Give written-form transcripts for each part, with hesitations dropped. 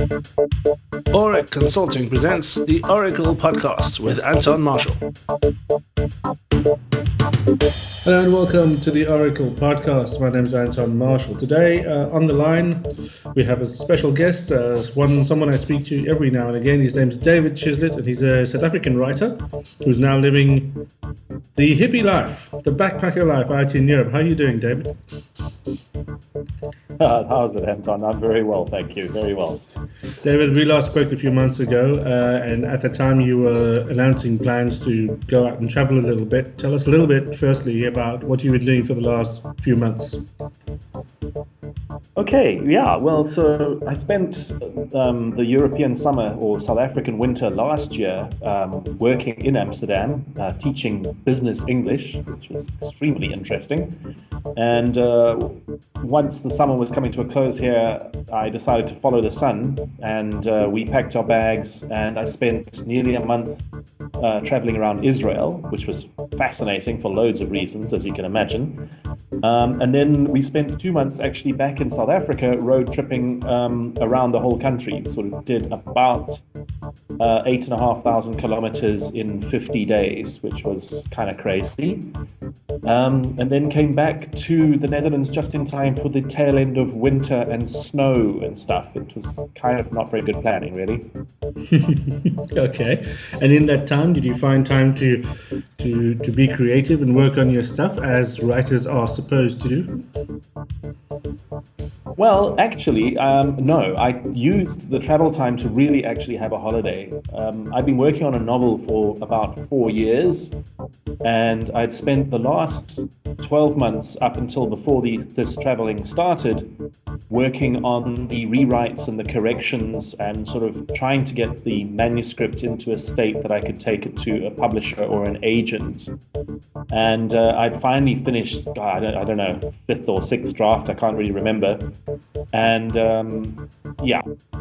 Oric Consulting presents the Oracle Podcast with Anton Marshall. Hello and welcome to the Oracle Podcast. My name is Anton Marshall. Today on the line we have a special guest, someone I speak to every now and again. His name's David Chislett, and he's a South African writer who's now living the hippie life, the backpacker life out in Europe. How are you doing, David? How's it, Anton? I'm very well, thank you. Very well. David, we last spoke a few months ago, and at the time you were announcing plans to go out and travel a little bit. Tell us a little bit, firstly, about what you've been doing for the last few months. Okay, yeah, well, so I spent the European summer or South African winter last year working in Amsterdam, teaching business English, which was extremely interesting. And once the summer was coming to a close here, I decided to follow the sun, and we packed our bags, and I spent nearly a month traveling around Israel, which was fascinating for loads of reasons, as you can imagine. And then we spent 2 months actually back in South Africa road tripping around the whole country. We sort of did about 8,500 kilometers in 50 days, which was kind of crazy. And then came back to the Netherlands just in time for the tail end of winter and snow and stuff. It was kind of not very good planning, really. Okay. And in that time, did you find time to be creative and work on your stuff as writers are supposed to do? Well, actually, no. I used the travel time to really actually have a holiday. I've been working on a novel for about 4 years, and I'd spent the last 12 months up until before this traveling started working on the rewrites and the corrections and sort of trying to get the manuscript into a state that I could take it to a publisher or an agent. And I'd finally finished, I don't know, 5th or 6th draft, I can't really remember. And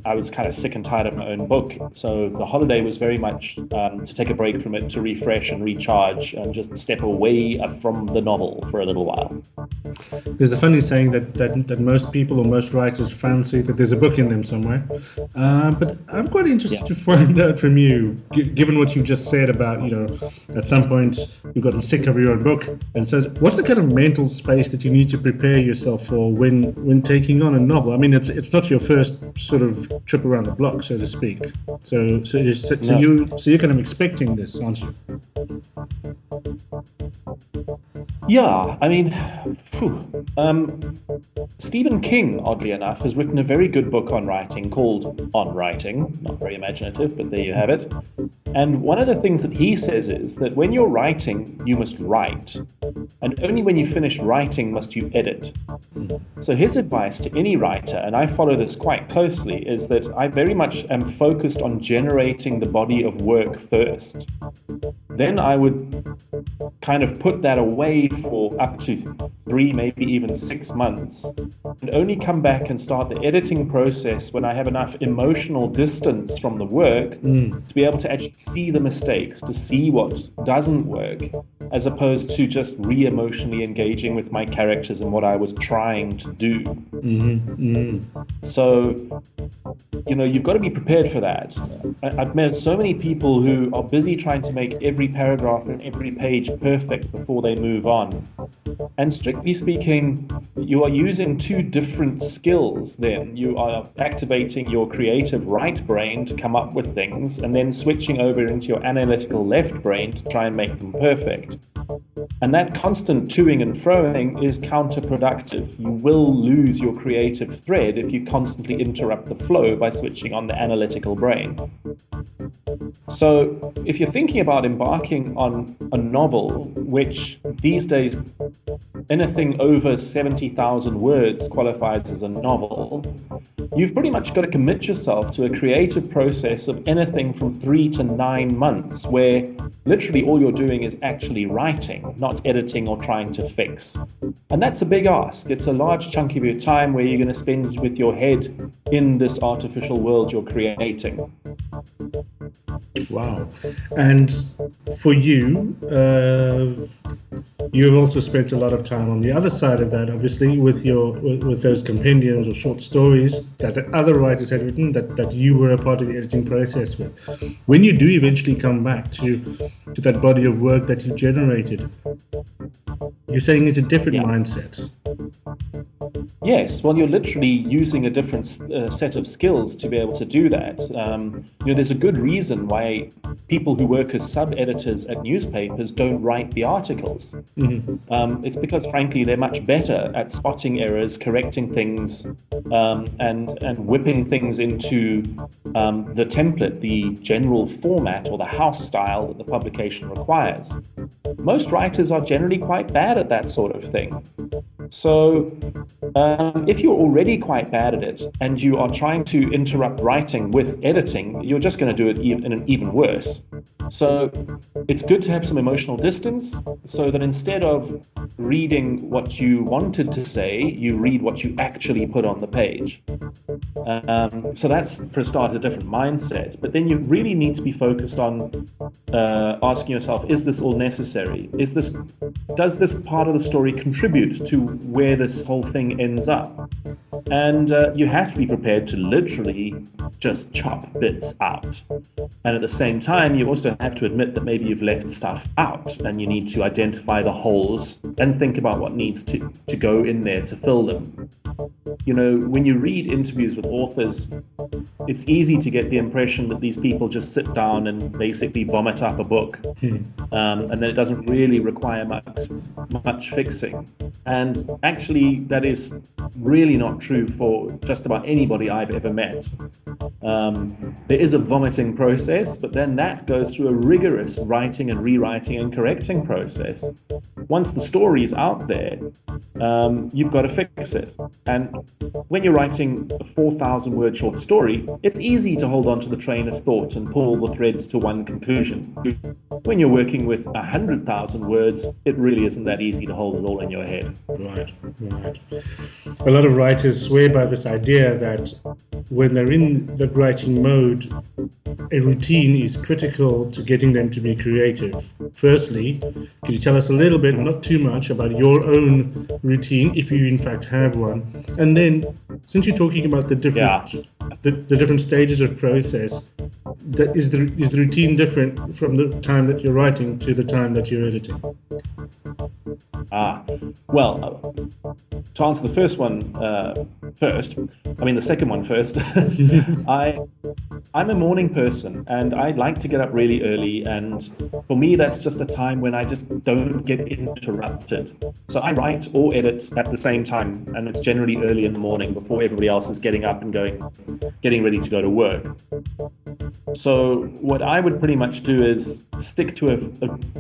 I was kind of sick and tired of my own book. So the holiday was very much to take a break from it, to refresh and recharge and just step away from the novel for a little while. There's a funny saying that most people or most writers fancy that there's a book in them somewhere. But I'm quite interested to find out from you, given what you just said about, at some point you've gotten sick of your own book, and says, what's the kind of mental space that you need to prepare yourself for when taking on a novel? I mean, it's not your first sort of trip around the block, so to speak. So you're kind of expecting this, aren't you? Yeah, I mean, Stephen King, oddly enough, has written a very good book on writing called On Writing. Not very imaginative, but there you have it. And one of the things that he says is that when you're writing, you must write. And only when you finish writing must you edit. So his advice to any writer, and I follow this quite closely, is that I very much am focused on generating the body of work first. Then I would kind of put that away for up to 3, maybe even 6 months, and only come back and start the editing process when I have enough emotional distance from the work to be able to actually see the mistakes, to see what doesn't work, as opposed to just re-emotionally engaging with my characters and what I was trying to do. So, you've got to be prepared for that. I've met so many people who are busy trying to make every paragraph and every page perfect before they move on. And strictly speaking, you are using 2 different skills then. You are activating your creative right brain to come up with things, and then switching over into your analytical left brain to try and make them perfect. And that constant toing and froing is counterproductive. You will lose your creative thread if you constantly interrupt the flow by switching on the analytical brain. So if you're thinking about embarking on a novel, which these days anything over 70,000 words qualifies as a novel, you've pretty much got to commit yourself to a creative process of anything from 3 to 9 months, where literally all you're doing is actually writing, not editing or trying to fix. And that's a big ask. It's a large chunk of your time where you're going to spend with your head in this artificial world you're creating. Wow. And for you, you've also spent a lot of time on the other side of that, obviously, with those compendiums or short stories that other writers had written that you were a part of the editing process with. When you do eventually come back to that body of work that you generated, you're saying it's a different mindset. Yes, well, you're literally using a different set of skills to be able to do that. There's a good reason why people who work as sub-editors at newspapers don't write the articles. Mm-hmm. It's because, frankly, they're much better at spotting errors, correcting things, and whipping things into the template, the general format or the house style that the publication requires. Most writers are generally quite bad at that sort of thing. So if you're already quite bad at it and you are trying to interrupt writing with editing, you're just going to do it even worse. So it's good to have some emotional distance so that instead of reading what you wanted to say, you read what you actually put on the page. So that's, for a start, a different mindset. But then you really need to be focused on asking yourself, is this all necessary? Does this part of the story contribute to where this whole thing ends up? And you have to be prepared to literally just chop bits out. And at the same time, you also have to admit that maybe you've left stuff out and you need to identify the holes and think about what needs to go in there to fill them. When you read interviews with authors, it's easy to get the impression that these people just sit down and basically vomit up a book, and then it doesn't really require much fixing. And actually, that is really not true for just about anybody I've ever met. There is a vomiting process, but then that goes through a rigorous writing and rewriting and correcting process. Once the story is out there, you've got to fix it. And when you're writing a 4,000-word short story, it's easy to hold on to the train of thought and pull all the threads to one conclusion. When you're working with 100,000 words, it really isn't that easy to hold it all in your head. Right. A lot of writers swear by this idea that when they're in the writing mode, a routine is critical to getting them to be creative. Firstly, could you tell us a little bit, not too much, about your own routine, if you in fact have one? And then, since you're talking about the different stages of process, is the routine different from the time that you're writing to the time that you're editing? Well, to answer the first one the second one first, I'm a morning person and I like to get up really early, and for me that's just a time when I just don't get interrupted. So I write or edit at the same time, and it's generally early in the morning before everybody else is getting up and getting ready to go to work. So what I would pretty much do is stick to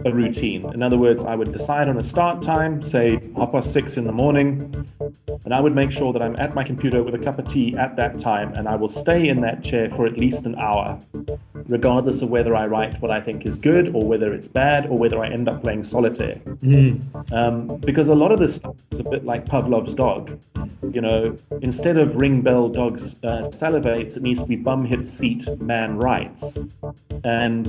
a routine. In other words, I would decide on a start time, say 6:30 in the morning, and I would make sure that I'm at my computer with a cup of tea at that time, and I will stay in that chair for at least an hour, regardless of whether I write what I think is good or whether it's bad or whether I end up playing solitaire. Because a lot of this stuff is a bit like Pavlov's dog. Instead of ring bell dogs salivates, it needs to be bum hits seat, man writes. And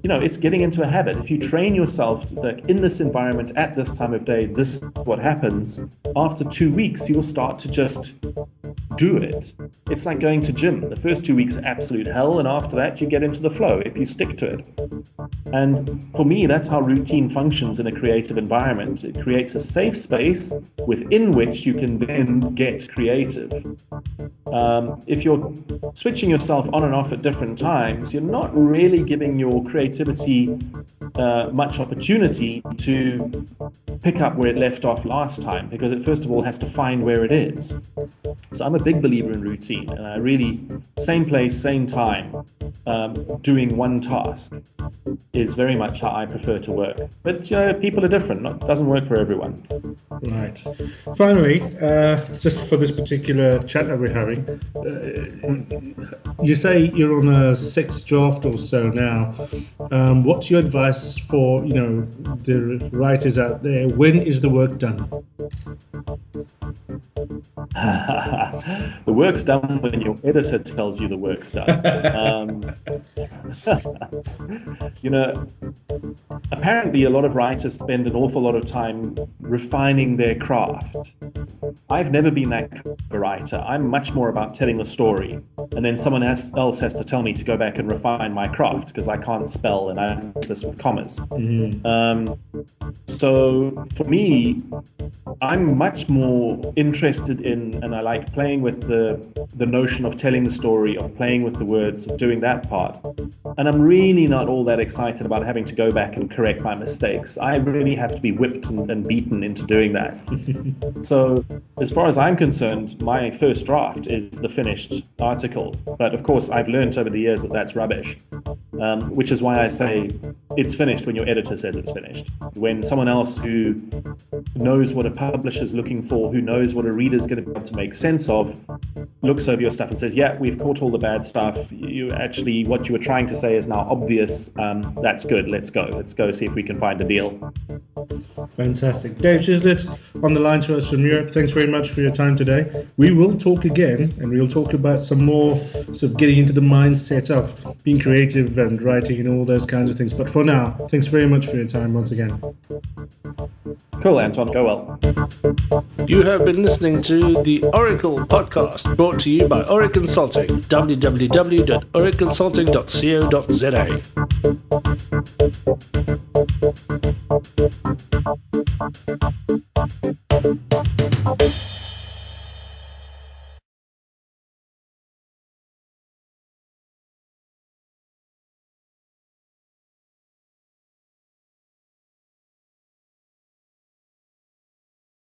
it's getting into a habit. If you train yourself that in this environment at this time of day, this is what happens, after 2 weeks you will start to just do it. It's like going to gym. The first 2 weeks are absolute hell, and after that you get into the flow if you stick to it. And for me, that's how routine functions in a creative environment. It creates a safe space within which you can then get creative. If you're switching yourself on and off at different times, you're not really giving your creativity much opportunity to pick up where it left off last time, because it first of all has to find where it is. So I'm a big believer in routine, and I really, same place, same time, doing one task is very much how I prefer to work. But people are different. It doesn't work for everyone. Right. Finally, just for this particular chat that we're having, you say you're on a 6th draft or so now. What's your advice for the writers out there? When is the work done? The work's done when your editor tells you the work's done. Apparently a lot of writers spend an awful lot of time refining their craft. I've never been that kind of a writer. I'm much more about telling the story, and then someone else has to tell me to go back and refine my craft because I can't spell and I'm useless with commas. So for me, I'm much more interested in, and I like playing with the notion of telling the story, of playing with the words, of doing that part. And I'm really not all that excited about having to go back and correct my mistakes. I really have to be whipped and beaten into doing that. So as far as I'm concerned, my first draft is the finished article. But of course, I've learned over the years that that's rubbish, which is why I say it's finished when your editor says it's finished. When someone else who knows what a publisher's looking for, who knows what a reader's going to be able to make sense of, looks over your stuff and says, yeah, we've caught all the bad stuff. You actually, what you were trying to say is now obvious. That's good. Let's go see if we can find a deal. Fantastic. Dave Chislett on the line to us from Europe. Thanks very much for your time today. We will talk again, and we'll talk about some more sort of getting into the mindset of being creative and writing and all those kinds of things. But for now, thanks very much for your time once again. Cool, Anton. Go well. You have been listening to the Oracle Podcast, brought to you by Ore Consulting, www.oreconsulting.co.za.